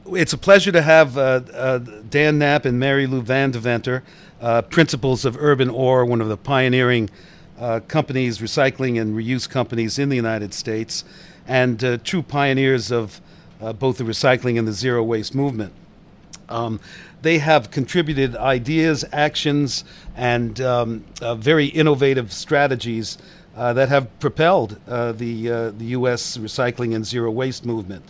It's a pleasure to have Dan Knapp and Mary Lou Van Deventer, principals of Urban Ore, one of the pioneering companies, recycling and reuse companies in the United States, and true pioneers of both the recycling and the zero waste movement. They have contributed ideas, actions, and very innovative strategies that have propelled the U.S. recycling and zero waste movement.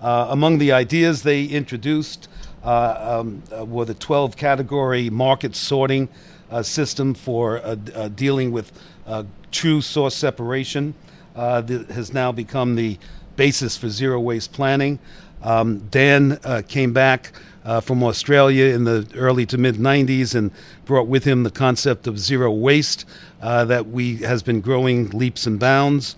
Among the ideas they introduced were the 12-category market sorting system for dealing with true source separation that has now become the basis for zero waste planning. Dan came back from Australia in the early to mid 90s and brought with him the concept of zero waste that has been growing leaps and bounds.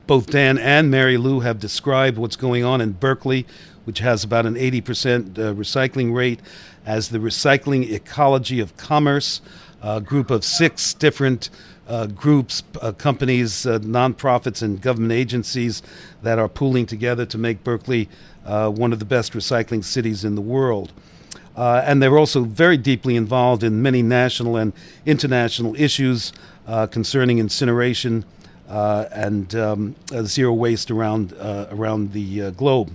Both Dan and Mary Lou have described what's going on in Berkeley, which has about an 80% recycling rate, as the recycling ecology of commerce, a group of 6 different groups, companies, nonprofits, and government agencies that are pooling together to make Berkeley one of the best recycling cities in the world. And they're also very deeply involved in many national and international issues concerning incineration and zero waste around the globe.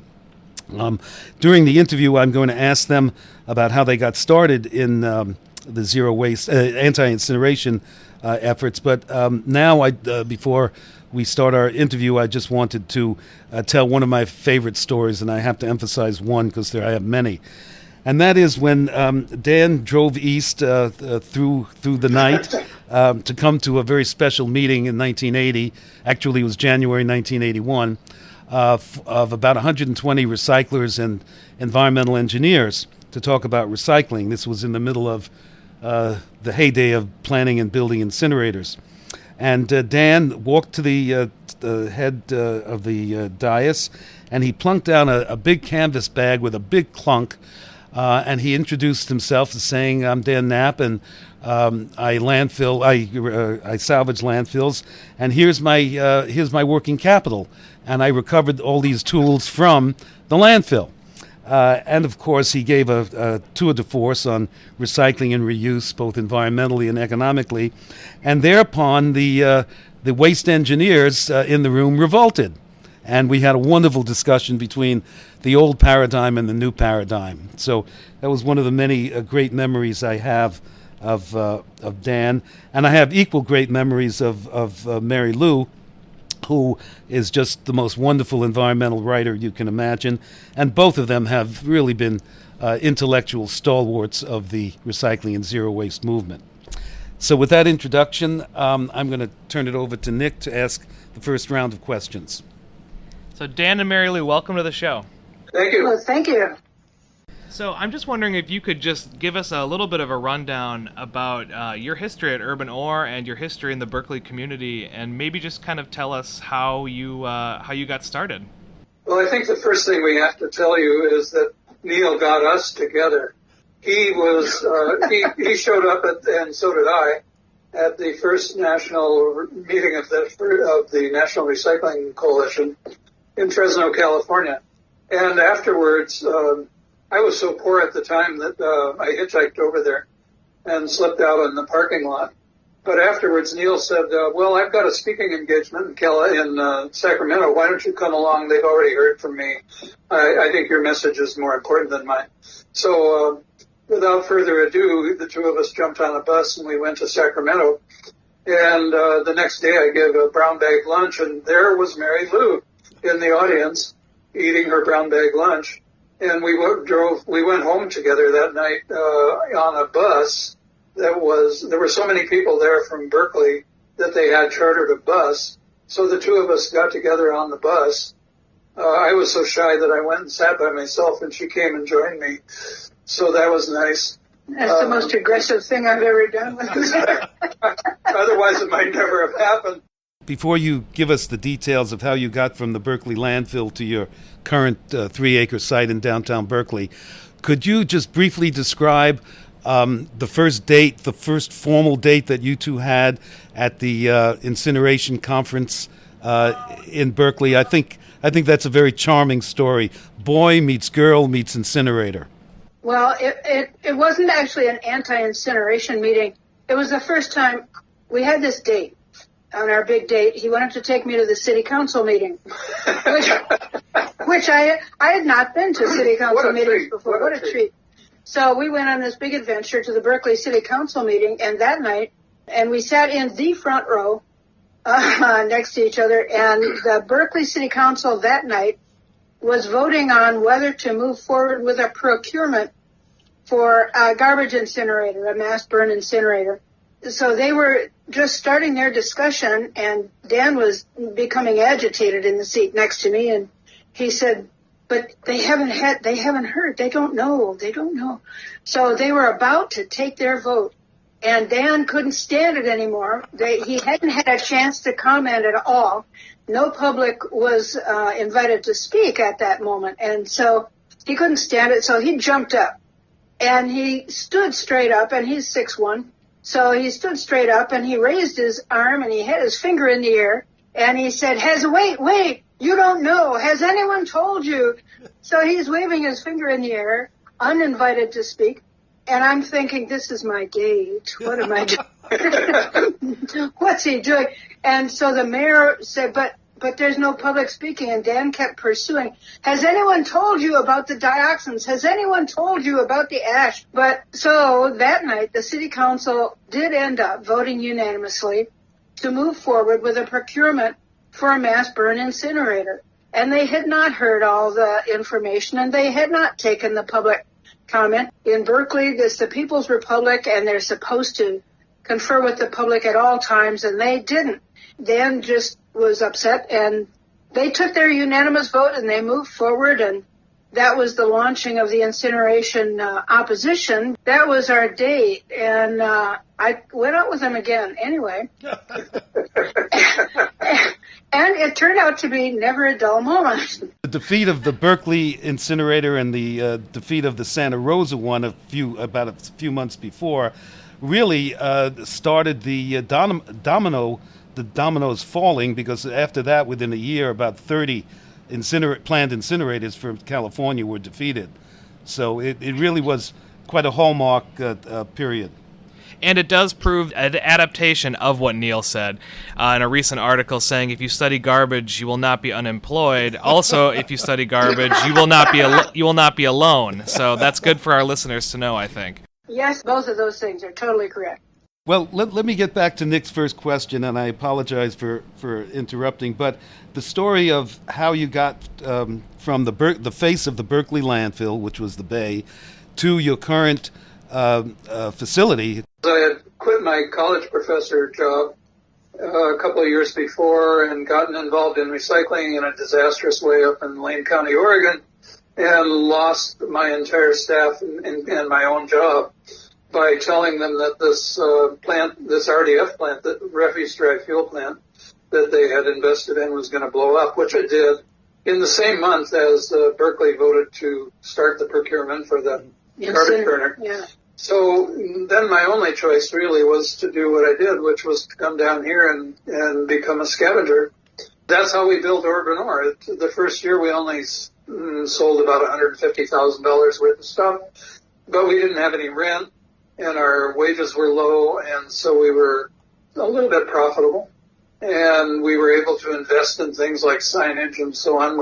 During the interview, I'm going to ask them about how they got started in the zero waste anti-incineration efforts. But now, before we start our interview, I just wanted to tell one of my favorite stories, and I have to emphasize one because I have many. And that is when Dan drove east through the night to come to a very special meeting in 1980. Actually, it was January 1981, of about 120 recyclers and environmental engineers to talk about recycling. This was in the middle of the heyday of planning and building incinerators. And Dan walked to the head of the dais, and he plunked down a big canvas bag with a big clunk. And he introduced himself as saying, "I'm Dan Knapp, and I salvage landfills, and here's my working capital, and I recovered all these tools from the landfill." And of course, he gave a tour de force on recycling and reuse, both environmentally and economically, and thereupon the waste engineers in the room revolted. And we had a wonderful discussion between the old paradigm and the new paradigm. So that was one of the many great memories I have of Dan. And I have equal great memories of Mary Lou, who is just the most wonderful environmental writer you can imagine. And both of them have really been intellectual stalwarts of the recycling and zero waste movement. So with that introduction, I'm going to turn it over to Nick to ask the first round of questions. So Dan and Mary Lou, welcome to the show. Thank you. Well, thank you. So I'm just wondering if you could just give us a little bit of a rundown about your history at Urban Ore and your history in the Berkeley community, and maybe just kind of tell us how you got started. Well, I think the first thing we have to tell you is that Neil got us together. He was he showed up and so did I, at the first national meeting of the National Recycling Coalition in Fresno, California. And afterwards, I was so poor at the time that I hitchhiked over there and slept out in the parking lot. But afterwards, Neil said, well, I've got a speaking engagement in Sacramento. Why don't you come along? They've already heard from me. I think your message is more important than mine. So without further ado, the two of us jumped on a bus and we went to Sacramento. And the next day I gave a brown bag lunch, and there was Mary Lou in the audience eating her brown bag lunch. And we went home together that night on a bus. There were so many people there from Berkeley that they had chartered a bus. So the two of us got together on the bus. I was so shy that I went and sat by myself, and she came and joined me. So that was nice. That's the most aggressive thing I've ever done. Otherwise, it might never have happened. Before you give us the details of how you got from the Berkeley landfill to your current 3-acre site in downtown Berkeley, could you just briefly describe the first formal date that you two had at the incineration conference in Berkeley? I think I think that's a very charming story. Boy meets girl meets incinerator. Well, it wasn't actually an anti-incineration meeting. It was the first time we had this date. On our big date, he wanted to take me to the city council meeting, which I had not been to city council meetings before. What a treat. So we went on this big adventure to the Berkeley City Council meeting, and that night, and we sat in the front row next to each other, and the Berkeley City Council that night was voting on whether to move forward with a procurement for a garbage incinerator, a mass burn incinerator. So they were just starting their discussion, and Dan was becoming agitated in the seat next to me, and he said, but they haven't heard, they don't know. So they were about to take their vote, and Dan couldn't stand it anymore. He hadn't had a chance to comment at all. No public was invited to speak at that moment, and so he couldn't stand it, so he jumped up, and he stood straight up, and he's 6'1", so he stood straight up, and he raised his arm, and he had his finger in the air, and he said, wait, you don't know. Has anyone told you? So he's waving his finger in the air, uninvited to speak, and I'm thinking, this is my date. What am I doing? What's he doing? And so the mayor said, but there's no public speaking, and Dan kept pursuing. Has anyone told you about the dioxins? Has anyone told you about the ash? But so that night, the city council did end up voting unanimously to move forward with a procurement for a mass burn incinerator. And they had not heard all the information, and they had not taken the public comment. In Berkeley, this is the People's Republic, and they're supposed to confer with the public at all times, and they didn't. Dan just was upset, and they took their unanimous vote, and they moved forward, and that was the launching of the incineration opposition. That was our date, and I went out with them again anyway. And it turned out to be never a dull moment. The defeat of the Berkeley incinerator and the defeat of the Santa Rosa one about a few months before really started the dominoes falling, because after that, within a year, about 30 planned incinerators from California were defeated. So it really was quite a hallmark period. And it does prove an adaptation of what Neil said in a recent article, saying if you study garbage, you will not be unemployed. Also, if you study garbage, you will not be alone. So that's good for our listeners to know, I think. Yes, both of those things are totally correct. Well, let me get back to Nick's first question, and I apologize for interrupting, but the story of how you got from the face of the Berkeley landfill, which was the Bay, to your current facility. I had quit my college professor job a couple of years before and gotten involved in recycling in a disastrous way up in Lane County, Oregon, and lost my entire staff and my own job by telling them that this RDF plant, the refuse dry fuel plant that they had invested in, was going to blow up, which it did in the same month as Berkeley voted to start the procurement for the garbage burner. Yeah. So then my only choice really was to do what I did, which was to come down here and become a scavenger. That's how we built Urban Ore. The first year we only sold about $150,000 worth of stuff, but we didn't have any rent, and our wages were low, and so we were a little bit profitable. And we were able to invest in things like signage and so on.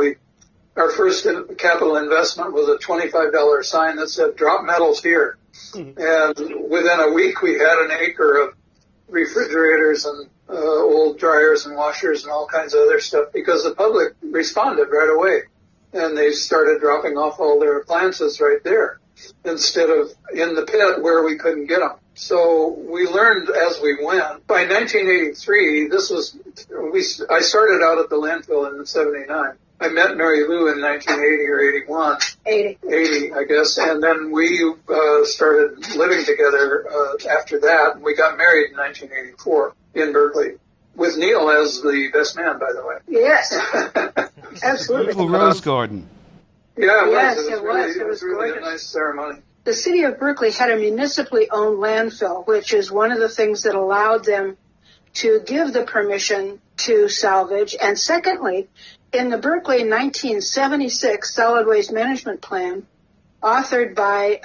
Our first capital investment was a $25 sign that said, "Drop metals here." And within a week, we had an acre of refrigerators and old dryers and washers and all kinds of other stuff, because the public responded right away. And they started dropping off all their appliances right there instead of in the pit where we couldn't get them. So we learned as we went. By 1983, I started out at the landfill in '79. I met Mary Lou in 1980 or 81. 80, I guess. And then we started living together after that. We got married in 1984 in Berkeley, with Neil as the best man, by the way. Yes, absolutely. Beautiful rose garden. Yeah, it Yes, was. It was really a nice ceremony. The city of Berkeley had a municipally owned landfill, which is one of the things that allowed them to give the permission to salvage. And secondly, in the Berkeley 1976 Solid Waste Management Plan, authored by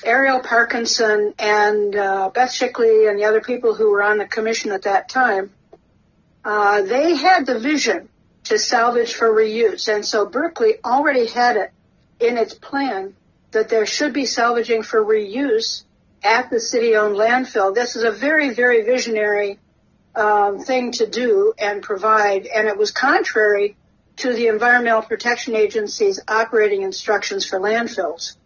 Ariel Parkinson and Beth Shickley and the other people who were on the commission at that time, they had the vision to salvage for reuse. And so Berkeley already had it in its plan that there should be salvaging for reuse at the city-owned landfill. This is a very, very visionary thing to do and provide, and it was contrary to the Environmental Protection Agency's operating instructions for landfills.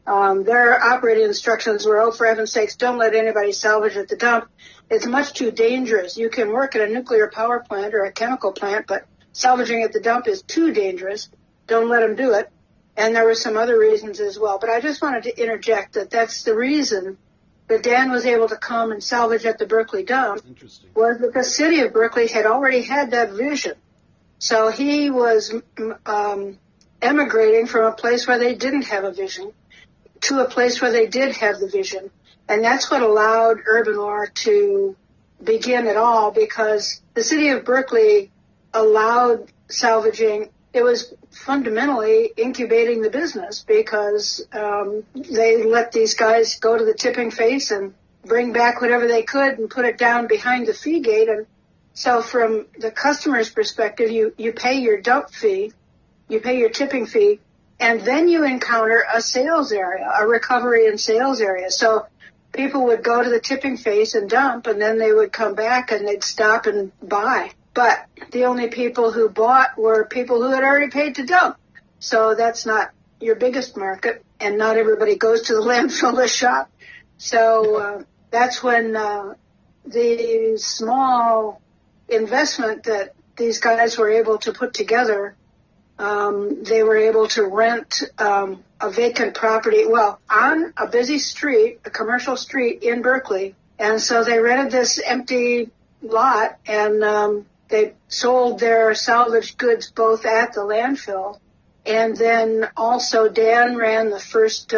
Their operating instructions were, oh, for heaven's sakes, don't let anybody salvage at the dump. It's much too dangerous. You can work at a nuclear power plant or a chemical plant, but salvaging at the dump is too dangerous. Don't let them do it. And there were some other reasons as well. But I just wanted to interject that that's the reason that Dan was able to come and salvage at the Berkeley dump, was that the city of Berkeley had already had that vision. So he was emigrating from a place where they didn't have a vision to a place where they did have the vision. And that's what allowed Urban Ore to begin at all, because the city of Berkeley allowed salvaging. It was fundamentally incubating the business, because they let these guys go to the tipping face and bring back whatever they could and put it down behind the fee gate. And so from the customer's perspective, you pay your dump fee, you pay your tipping fee, and then you encounter a sales area, a recovery and sales area. So people would go to the tipping face and dump, and then they would come back and they'd stop and buy. But the only people who bought were people who had already paid to dump. So that's not your biggest market, and not everybody goes to the landfill to shop. So that's when the small investment that these guys were able to put together, they were able to rent a vacant property, well, on a busy street, a commercial street in Berkeley. And so they rented this empty lot, and they sold their salvaged goods both at the landfill, and then also Dan ran the first,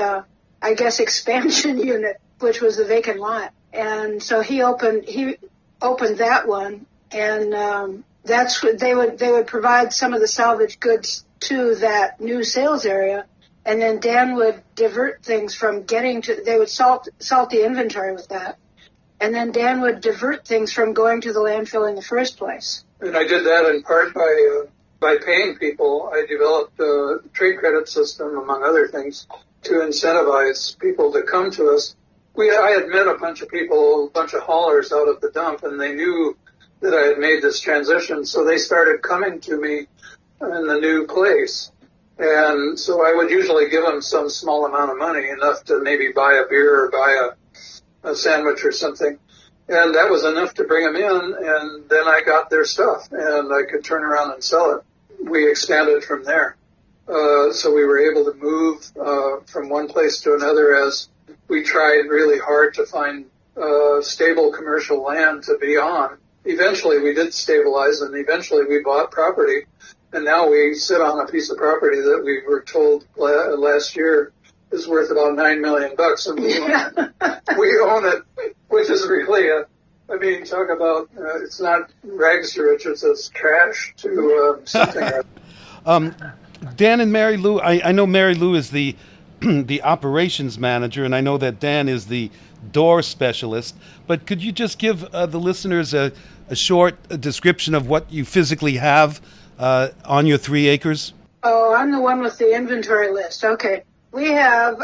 expansion unit, which was the vacant lot. And so he opened that one, and that's what they would provide some of the salvaged goods to that new sales area, and then Dan would divert things from they would salt the inventory with that. And then Dan would divert things from going to the landfill in the first place. And I did that in part by paying people. I developed a trade credit system, among other things, to incentivize people to come to us. I had met a bunch of people, a bunch of haulers out at the dump, and they knew that I had made this transition, so they started coming to me in the new place. And so I would usually give them some small amount of money, enough to maybe buy a beer or buy a sandwich or something. And that was enough to bring them in, and then I got their stuff, and I could turn around and sell it. We expanded from there. So we were able to move from one place to another as we tried really hard to find stable commercial land to be on. Eventually we did stabilize, and eventually we bought property, and now we sit on a piece of property that we were told last year is worth about $9 million, and we own it, which is really talk about, it's not rags to riches, it's trash to something. Dan and Mary Lou, I know Mary Lou is the the operations manager, and I know that Dan is the door specialist, but could you just give the listeners a short description of what you physically have on your 3 acres? Oh, I'm the one with the inventory list. Okay. We have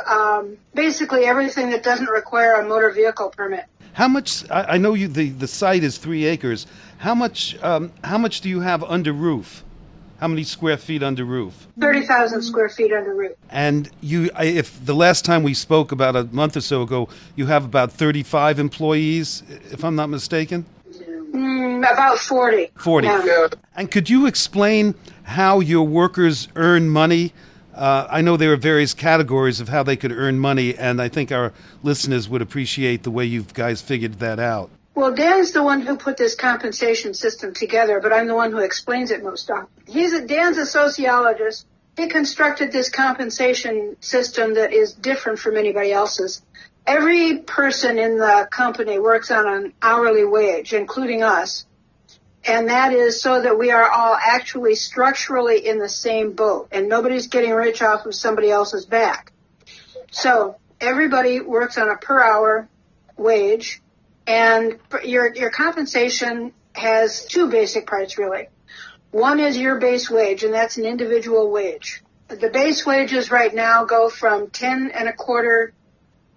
basically everything that doesn't require a motor vehicle permit. How much, I know the site is 3 acres. How much do you have under roof? How many square feet under roof? 30,000 square feet under roof. And if the last time we spoke about a month or so ago, you have about 35 employees, if I'm not mistaken? About 40. 40. Yeah. And could you explain how your workers earn money? I know there are various categories of how they could earn money, and I think our listeners would appreciate the way you guys figured that out. Well, Dan's the one who put this compensation system together, but I'm the one who explains it most often. Dan's a sociologist. He constructed this compensation system that is different from anybody else's. Every person in the company works on an hourly wage, including us. And that is so that we are all actually structurally in the same boat and nobody's getting rich off of somebody else's back. So everybody works on a per hour wage, and your compensation has two basic parts really. One is your base wage, and that's an individual wage. The base wages right now go from 10 and a quarter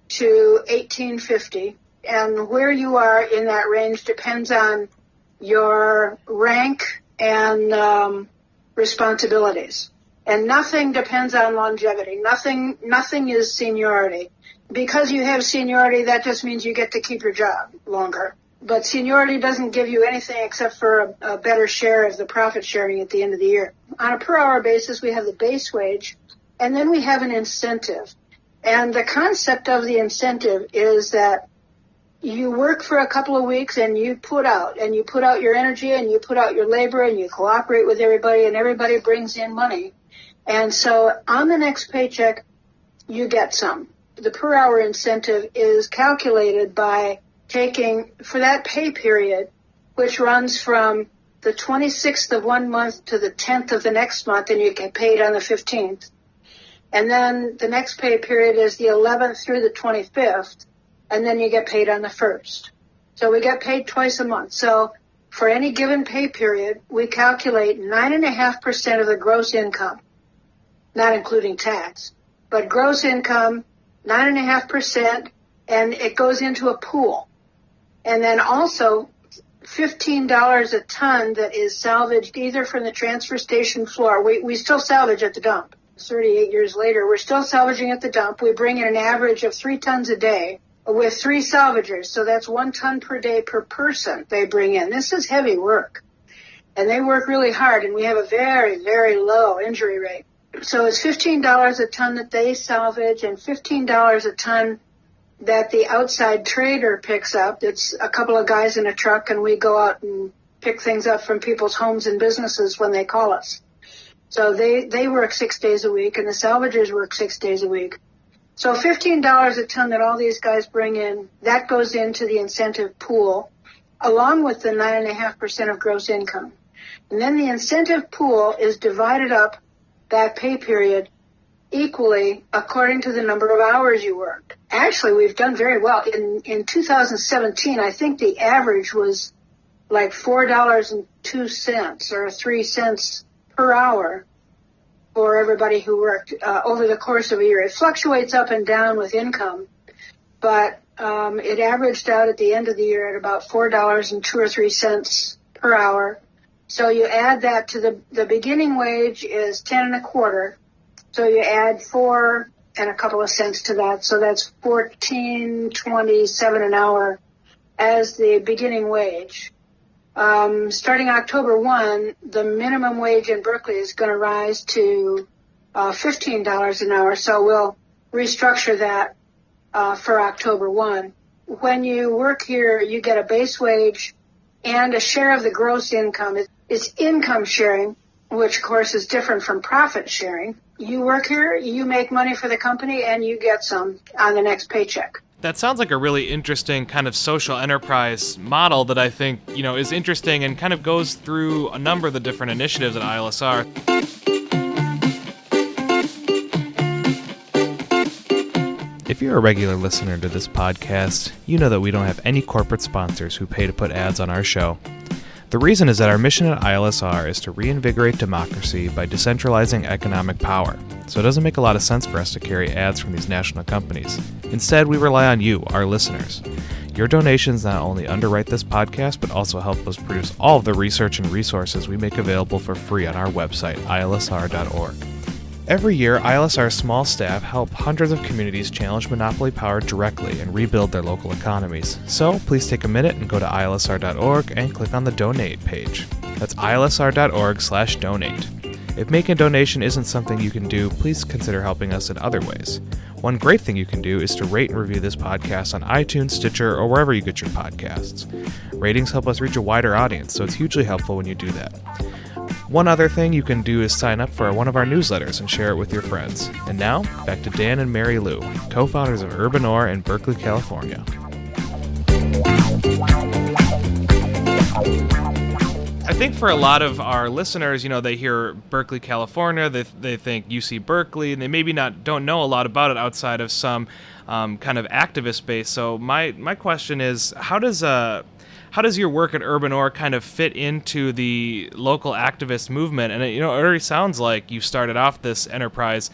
to 18.50, and where you are in that range depends on your rank and responsibilities. And nothing depends on longevity. Nothing is seniority. Because you have seniority, that just means you get to keep your job longer. But seniority doesn't give you anything except for a better share of the profit sharing at the end of the year. On a per hour basis, we have the base wage, and then we have an incentive. And the concept of the incentive is that you work for a couple of weeks and you put out your energy and you put out your labor and you cooperate with everybody and everybody brings in money. And so on the next paycheck, you get some. The per hour incentive is calculated by taking, for that pay period, which runs from the 26th of one month to the 10th of the next month, and you get paid on the 15th. And then the next pay period is the 11th through the 25th, and then you get paid on the 1st. So we get paid twice a month. So for any given pay period, we calculate 9.5% of the gross income, not including tax, but gross income, 9.5%, and it goes into a pool. And then also $15 a ton that is salvaged either from the transfer station floor. We still salvage at the dump. 38 years later, we're still salvaging at the dump. We bring in an average of 3 tons a day with 3 salvagers. So that's 1 ton per day per person they bring in. This is heavy work. And they work really hard, and we have a very, very low injury rate. So it's $15 a ton that they salvage and $15 a ton that the outside trader picks up. It's a couple of guys in a truck, and we go out and pick things up from people's homes and businesses when they call us. So they work 6 days a week, and the salvagers work 6 days a week. So $15 a ton that all these guys bring in, that goes into the incentive pool, along with the 9.5% of gross income. And then the incentive pool is divided up that pay period equally according to the number of hours you worked. Actually, we've done very well. In 2017, I think the average was like $4.02 or 3 cents per hour for everybody who worked over the course of a year. It fluctuates up and down with income, but it averaged out at the end of the year at about $4.02 or 3 cents per hour. So you add that to the beginning wage is 10 and a quarter. So you add 4 and a couple of cents to that. So that's $14.27 an hour as the beginning wage. Starting October 1, the minimum wage in Berkeley is going to rise to $15 an hour. So we'll restructure that for October 1. When you work here, you get a base wage and a share of the gross income. It's income sharing, which of course is different from profit sharing. You work here, you make money for the company, and you get some on the next paycheck. That sounds like a really interesting kind of social enterprise model that I think, is interesting and kind of goes through a number of the different initiatives at ILSR. If you're a regular listener to this podcast, you know that we don't have any corporate sponsors who pay to put ads on our show. The reason is that our mission at ILSR is to reinvigorate democracy by decentralizing economic power, so it doesn't make a lot of sense for us to carry ads from these national companies. Instead, we rely on you, our listeners. Your donations not only underwrite this podcast, but also help us produce all of the research and resources we make available for free on our website, ilsr.org. Every year, ILSR's small staff help hundreds of communities challenge monopoly power directly and rebuild their local economies. So please take a minute and go to ilsr.org and click on the donate page. That's ilsr.org/donate. If making a donation isn't something you can do, please consider helping us in other ways. One great thing you can do is to rate and review this podcast on iTunes, Stitcher, or wherever you get your podcasts. Ratings help us reach a wider audience, so it's hugely helpful when you do that. One other thing you can do is sign up for one of our newsletters and share it with your friends. And now, back to Dan and Mary Lou, co-founders of Urban Ore in Berkeley, California. I think for a lot of our listeners, they hear Berkeley, California, they think UC Berkeley, and they maybe don't know a lot about it outside of some kind of activist base. So my question is, how does your work at Urban Ore kind of fit into the local activist movement? And it already sounds like you started off this enterprise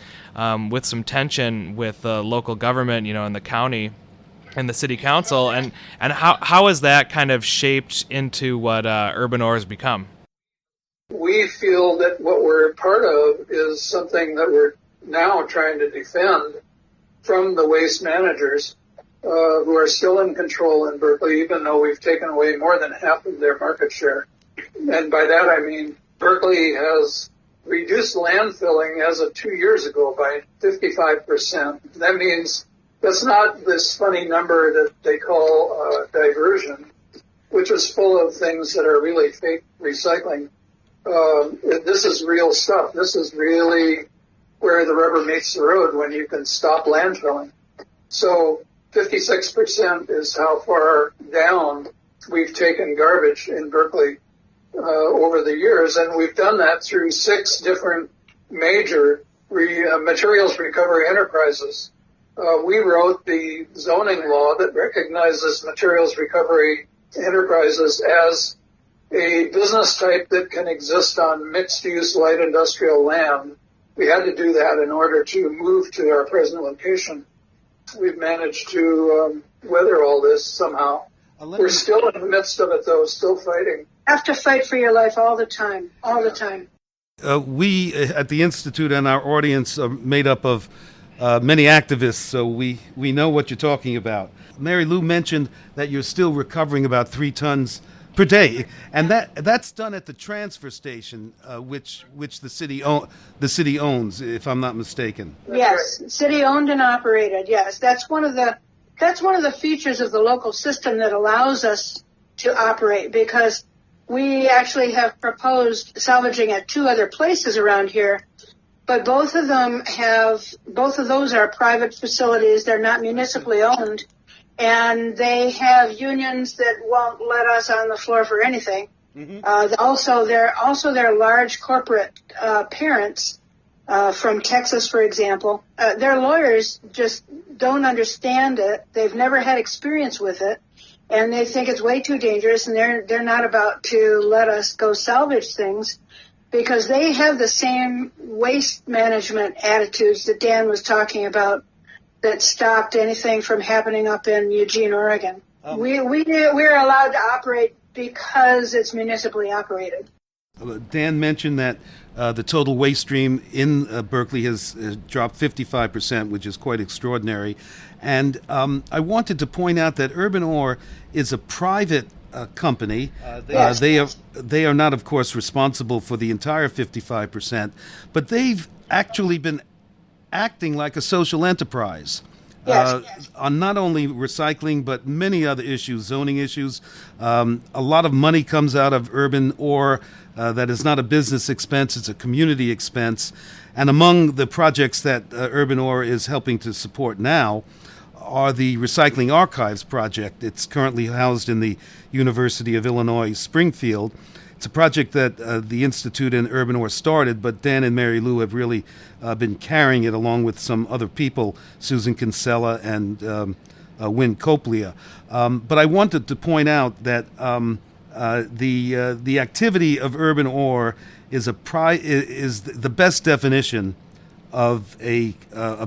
with some tension with local government, in the county and the city council, and how has that kind of shaped into what Urban Ore has become? We feel that what we're part of is something that we're now trying to defend from the waste managers who are still in control in Berkeley, even though we've taken away more than half of their market share. And by that I mean Berkeley has reduced landfilling as of 2 years ago by 55%. That means that's not this funny number that they call diversion, which is full of things that are really fake recycling. This is real stuff. This is really where the rubber meets the road when you can stop landfilling. So 56% is how far down we've taken garbage in Berkeley over the years, and we've done that through 6 different major materials recovery enterprises. We wrote the zoning law that recognizes materials recovery enterprises as a business type that can exist on mixed-use light industrial land. We had to do that in order to move to our present location. We've managed to weather all this somehow. We're still in the midst of it, though, still fighting. Have to fight for your life all the time, the time. We at the Institute and our audience are made up of many activists, so we know what you're talking about. Mary Lou mentioned that you're still recovering about 3 tons per day, and that's done at the transfer station, which the city owns, if I'm not mistaken. Yes, city owned and operated. Yes, that's one of the features of the local system that allows us to operate, because we actually have proposed salvaging at 2 other places around here. But both of those are private facilities. They're not municipally owned. And they have unions that won't let us on the floor for anything. Mm-hmm. They're large corporate parents from Texas, for example. Their lawyers just don't understand it. They've never had experience with it. And they think it's way too dangerous, and they're not about to let us go salvage things, because they have the same waste management attitudes that Dan was talking about that stopped anything from happening up in Eugene, Oregon. We're allowed to operate because it's municipally operated. Dan mentioned that the total waste stream in Berkeley has dropped 55%, which is quite extraordinary. And I wanted to point out that Urban Ore is a private company. Yes. They are not, of course, responsible for the entire 55%, but they've actually been acting like a social enterprise. Yes. On not only recycling, but many other issues, zoning issues. A lot of money comes out of Urban Ore that is not a business expense, it's a community expense. And among the projects that Urban Ore is helping to support now are the Recycling Archives project. It's currently housed in the University of Illinois Springfield. It's a project that the Institute and Urban Ore started, but Dan and Mary Lou have really been carrying it along with some other people, Susan Kinsella and Wynn Coplia. But I wanted to point out that the activity of Urban Ore is the best definition of a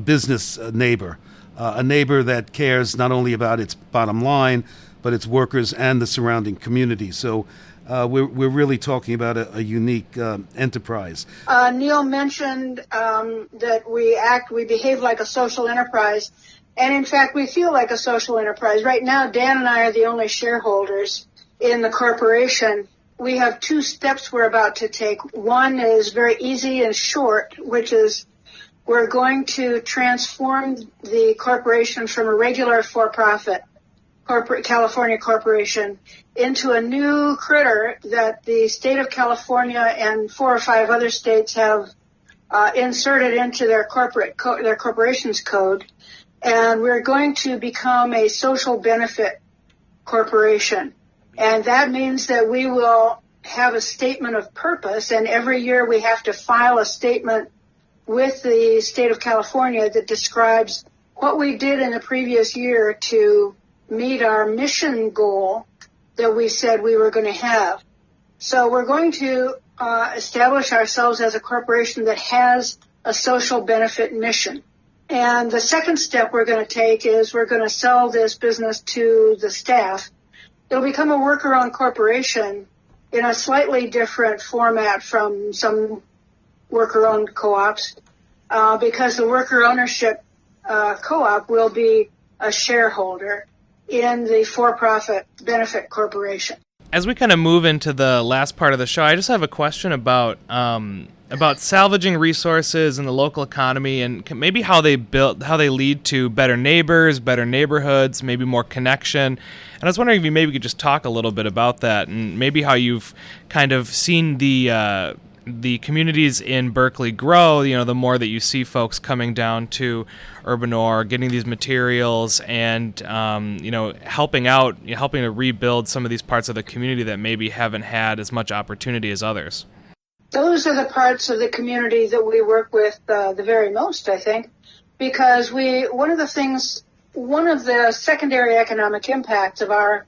business neighbor. A neighbor that cares not only about its bottom line, but its workers and the surrounding community. So we're really talking about a unique enterprise. Neil mentioned that we behave like a social enterprise, and in fact we feel like a social enterprise. Right now, Dan and I are the only shareholders in the corporation. We have 2 steps we're about to take. One is very easy and short, which is we're going to transform the corporation from a regular for-profit California corporation into a new critter that the state of California and 4 or 5 other states have inserted into their corporations code, and we're going to become a social benefit corporation. And that means that we will have a statement of purpose, and every year we have to file a statement with the state of California that describes what we did in the previous year to meet our mission goal that we said we were going to have. So we're going to establish ourselves as a corporation that has a social benefit mission. And the second step we're going to take is we're going to sell this business to the staff. It'll become a worker-owned corporation in a slightly different format from some worker-owned co-ops, because the worker ownership co-op will be a shareholder in the for-profit benefit corporation. As we kind of move into the last part of the show, I just have a question about salvaging resources in the local economy and maybe how they lead to better neighbors, better neighborhoods, maybe more connection. And I was wondering if you maybe could just talk a little bit about that and maybe how you've kind of seen the communities in Berkeley grow, the more that you see folks coming down to Urban Ore, getting these materials and, helping to rebuild some of these parts of the community that maybe haven't had as much opportunity as others. Those are the parts of the community that we work with the very most, I think, because one of the secondary economic impacts of our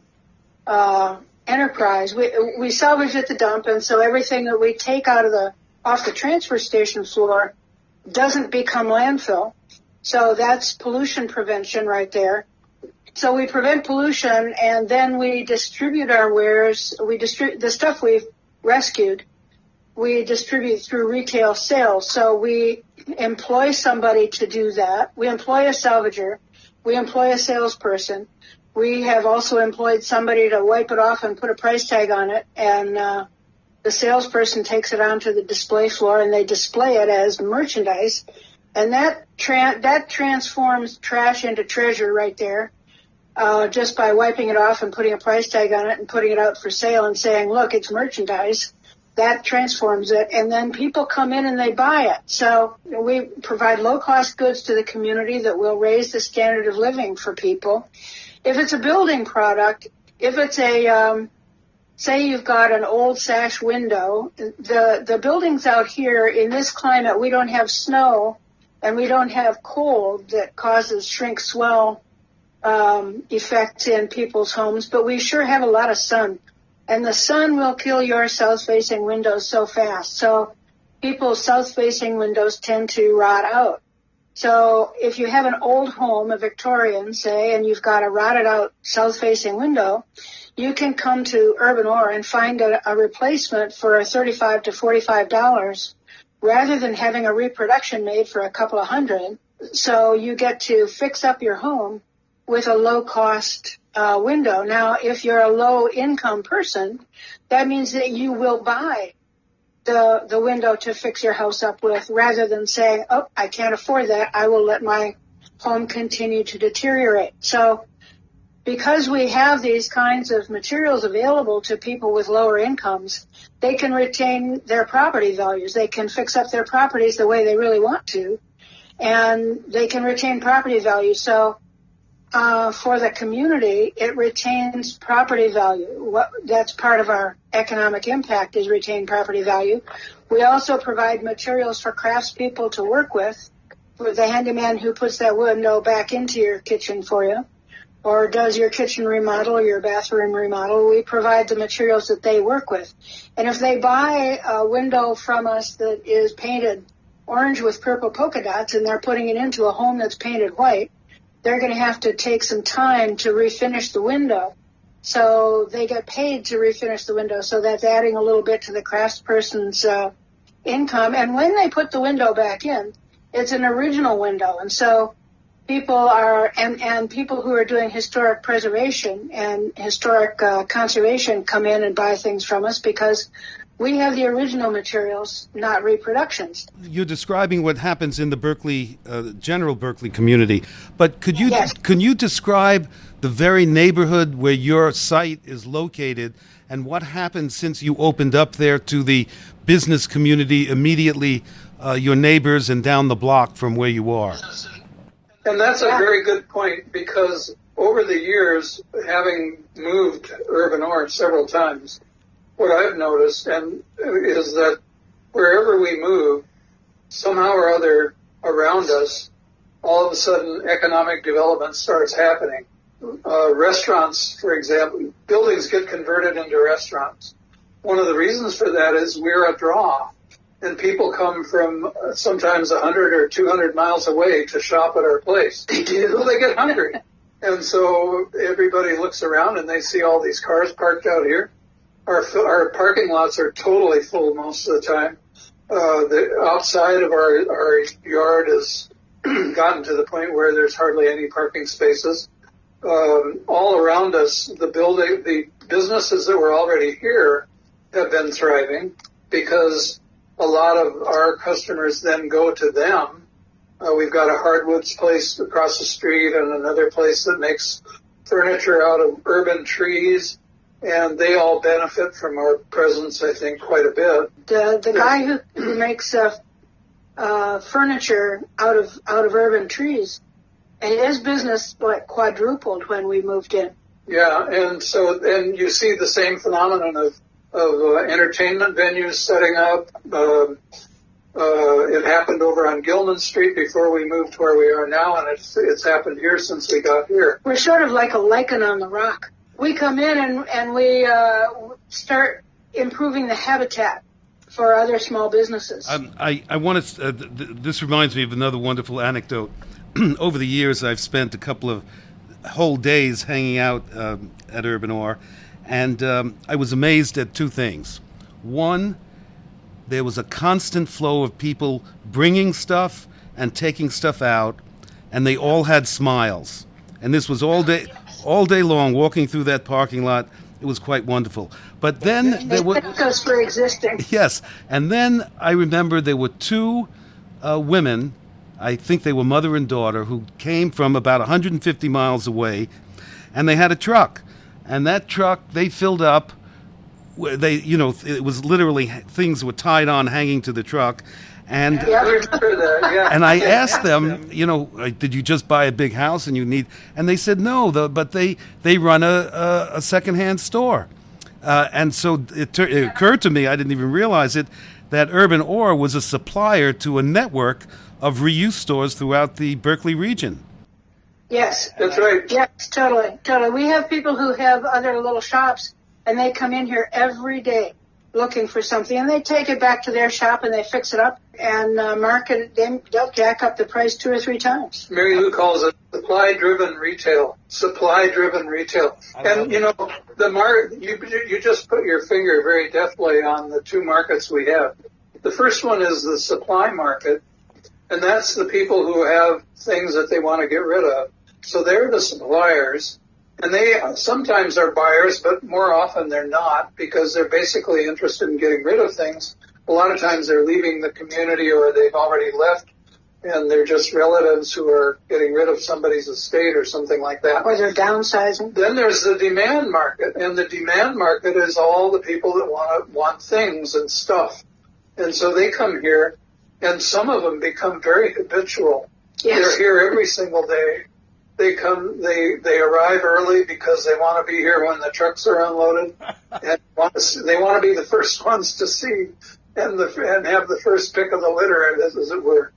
enterprise, we salvage at the dump, and so everything that we take off the transfer station floor doesn't become landfill. So that's pollution prevention right there. So we prevent pollution, and then we distribute our wares. We distribute the stuff we've rescued. We distribute through retail sales. So we employ somebody to do that. We employ a salvager. We employ a salesperson. We have also employed somebody to wipe it off and put a price tag on it, and the salesperson takes it onto the display floor, and they display it as merchandise, and that transforms trash into treasure right there, just by wiping it off and putting a price tag on it and putting it out for sale and saying, look, it's merchandise. That transforms it, and then people come in and they buy it. So we provide low-cost goods to the community that will raise the standard of living for people. If it's a building product, if it's say you've got an old sash window, the buildings out here in this climate, we don't have snow and we don't have cold that causes shrink swell effects in people's homes, but we sure have a lot of sun. And the sun will kill your south-facing windows so fast. So people's south-facing windows tend to rot out. So if you have an old home, a Victorian, say, and you've got a rotted out south-facing window, you can come to Urban Ore and find a replacement for $35 to $45 rather than having a reproduction made for a couple of $100. So you get to fix up your home with a low-cost window. Now, if you're a low-income person, that means that you will buy the window to fix your house up with rather than saying, oh, I can't afford that. I will let my home continue to deteriorate. So because we have these kinds of materials available to people with lower incomes, they can retain their property values. They can fix up their properties the way they really want to, and they can retain property value. So for the community, it retains property value. That's part of our economic impact is retain property value. We also provide materials for craftspeople to work with the handyman who puts that window back into your kitchen for you or does your kitchen remodel or your bathroom remodel. We provide the materials that they work with. And if they buy a window from us that is painted orange with purple polka dots and they're putting it into a home that's painted white, they're going to have to take some time to refinish the window. So they get paid to refinish the window. So that's adding a little bit to the craftsperson's income. And when they put the window back in, it's an original window. And so people and people who are doing historic preservation and historic conservation come in and buy things from us because we have the original materials, not reproductions. You're describing what happens in the Berkeley, general Berkeley community, but can you describe the very neighborhood where your site is located and what happened since you opened up there to the business community immediately, your neighbors and down the block from where you are? And that's a very good point because over the years, having moved Urban Ore several times, what I've noticed and is that wherever we move, somehow or other around us, all of a sudden economic development starts happening. Restaurants, for example, buildings get converted into restaurants. One of the reasons for that is we're a draw, and people come from sometimes 100 or 200 miles away to shop at our place. They do. They get hungry. And so everybody looks around and they see all these cars parked out here. Our parking lots are totally full most of the time. The outside of our yard has gotten to the point where there's hardly any parking spaces. All around us, the businesses that were already here have been thriving because a lot of our customers then go to them. We've got a hardwoods place across the street and another place that makes furniture out of urban trees, and they all benefit from our presence, I think, quite a bit. The guy who makes furniture out of urban trees, and his business quadrupled when we moved in. Yeah, and you see the same phenomenon of entertainment venues setting up. It happened over on Gilman Street before we moved to where we are now, and it's happened here since we got here. We're sort of like a lichen on the rock. We come in and we start improving the habitat for other small businesses. I want to. This reminds me of another wonderful anecdote. Over the years, I've spent a couple of whole days hanging out at Urban Ore, and I was amazed at two things. One, there was a constant flow of people bringing stuff and taking stuff out, and they all had smiles. And this was all day long, walking through that parking lot. It was quite wonderful. But then they thank us for existing. Yes, and then I remember there were two women, I think they were mother and daughter, who came from about 150 miles away, and they had a truck. And that truck, they filled up. It was literally things were tied on, hanging to the truck, and and I asked them, did you just buy a big house and you need? And they said no, but they run a secondhand store, and so it occurred to me, I didn't even realize it, that Urban Ore was a supplier to a network of reuse stores throughout the Berkeley region. Yes, that's right. Yes, totally. We have people who have other little shops. And they come in here every day looking for something, and they take it back to their shop and they fix it up and market it. They'll jack up the price 2 or 3 times. Mary Lou calls it supply-driven retail. Supply-driven retail. And you just put your finger very deftly on the two markets we have. The first one is the supply market, and that's the people who have things that they want to get rid of. So they're the suppliers. And they sometimes are buyers, but more often they're not, because they're basically interested in getting rid of things. A lot of times they're leaving the community or they've already left, and they're just relatives who are getting rid of somebody's estate or something like that. Or they're downsizing. Then there's the demand market, and the demand market is all the people that want things and stuff. And so they come here, and some of them become very habitual. Yes. They're here every single day. They arrive early because they want to be here when the trucks are unloaded, and they want to be the first ones to see and have the first pick of the litter, as it were.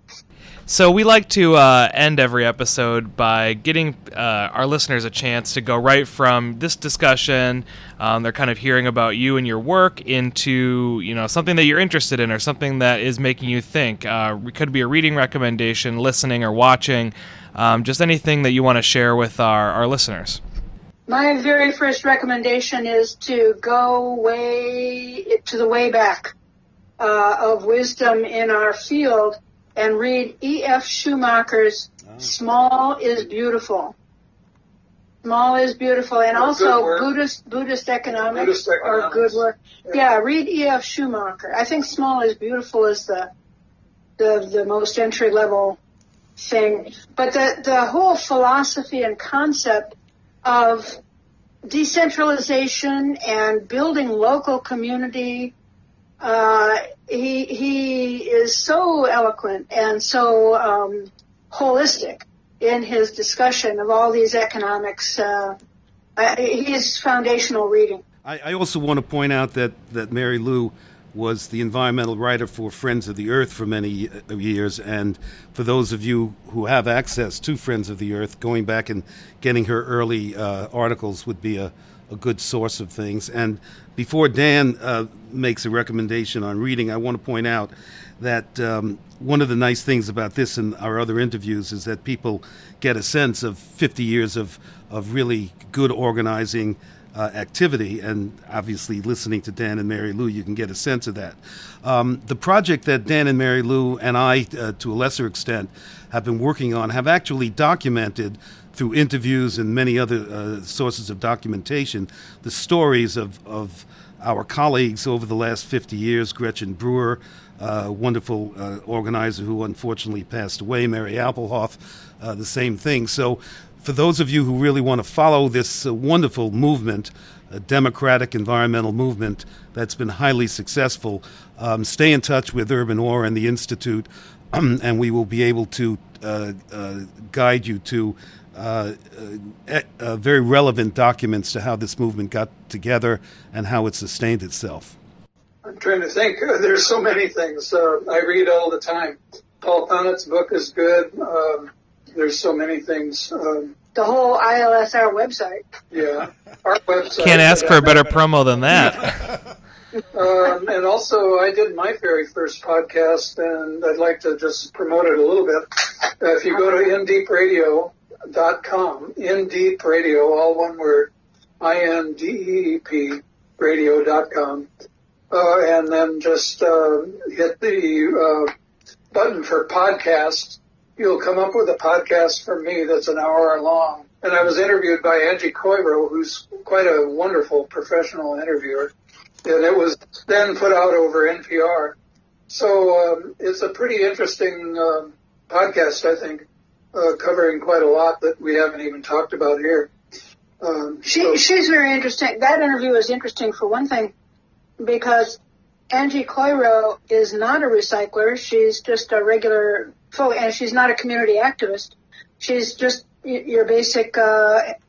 So we like to end every episode by getting our listeners a chance to go right from this discussion. They're kind of hearing about you and your work into something that you're interested in or something that is making you think. It could be a reading recommendation, listening, or watching. Just anything that you want to share with our listeners. My very first recommendation is to go to the way back of wisdom in our field and read E.F. Schumacher's Small is Beautiful. Small is Beautiful, and also Buddhist economics or good work. Yeah, read E.F. Schumacher. I think Small is Beautiful is the most entry-level thing. But the whole philosophy and concept of decentralization and building local community, he is so eloquent and so holistic in his discussion of all these economics. He is foundational reading. I also want to point out that Mary Lou was the environmental writer for Friends of the Earth for many years, and for those of you who have access to Friends of the Earth, going back and getting her early articles would be a good source of things. And before Dan makes a recommendation on reading, I want to point out that one of the nice things about this and our other interviews is that people get a sense of 50 years of really good organizing activity, and obviously listening to Dan and Mary Lou, you can get a sense of that. The project that Dan and Mary Lou and I, to a lesser extent, have been working on have actually documented through interviews and many other sources of documentation the stories of our colleagues over the last 50 years. Gretchen Brewer, wonderful organizer who unfortunately passed away, Mary Appelhoff, the same thing. So for those of you who really want to follow this wonderful movement, a democratic environmental movement that's been highly successful, stay in touch with Urban Ore and the Institute, and we will be able to guide you to very relevant documents to how this movement got together and how it sustained itself. I'm trying to think. There's so many things. I read all the time. Paul Punnet's book is good. There's so many things. The whole ILSR website. Yeah, our website. Can't ask for a better promo than that. And also, I did my very first podcast, and I'd like to just promote it a little bit. If you go to indeepradio.com, Indeep Radio, all one word, INDEEP radio.com, and then just hit the button for podcast. You'll come up with a podcast from me that's an hour long. And I was interviewed by Angie Coiro, who's quite a wonderful professional interviewer. And it was then put out over NPR. So it's a pretty interesting podcast, I think, covering quite a lot that we haven't even talked about here. She's very interesting. That interview is interesting for one thing, because Angie Coiro is not a recycler. She's just a regular, and she's not a community activist. She's just your basic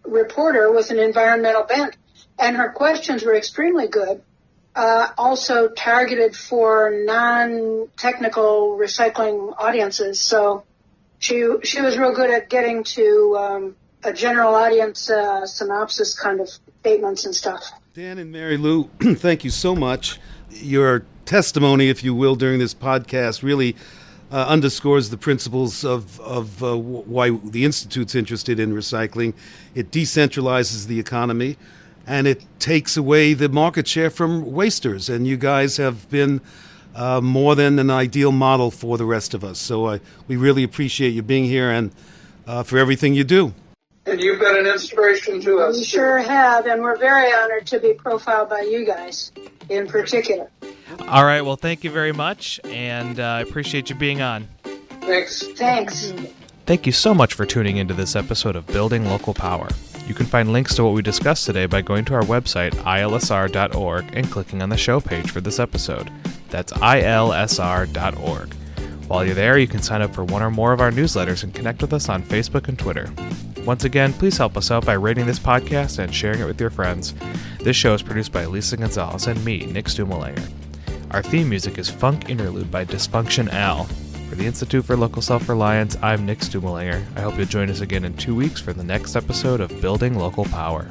reporter with an environmental bent. And her questions were extremely good, also targeted for non-technical recycling audiences. So she was real good at getting to a general audience synopsis kind of statements and stuff. Dan and Mary Lou, thank you so much. Your testimony, if you will, during this podcast really underscores the principles of why the Institute's interested in recycling. It decentralizes the economy, and it takes away the market share from wasters. And you guys have been more than an ideal model for the rest of us. So we really appreciate you being here and for everything you do. And you've been an inspiration to us. We sure have, and we're very honored to be profiled by you guys in particular. All right, well, thank you very much, and I appreciate you being on. Thanks. Thank you so much for tuning into this episode of Building Local Power. You can find links to what we discussed today by going to our website, ilsr.org, and clicking on the show page for this episode. That's ilsr.org. While you're there, you can sign up for one or more of our newsletters and connect with us on Facebook and Twitter. Once again, please help us out by rating this podcast and sharing it with your friends. This show is produced by Lisa Gonzalez and me, Nick Stumo-Langer. Our theme music is Funk Interlude by Dysfunction Al. For the Institute for Local Self-Reliance, I'm Nick Stumo-Langer. I hope you'll join us again in 2 weeks for the next episode of Building Local Power.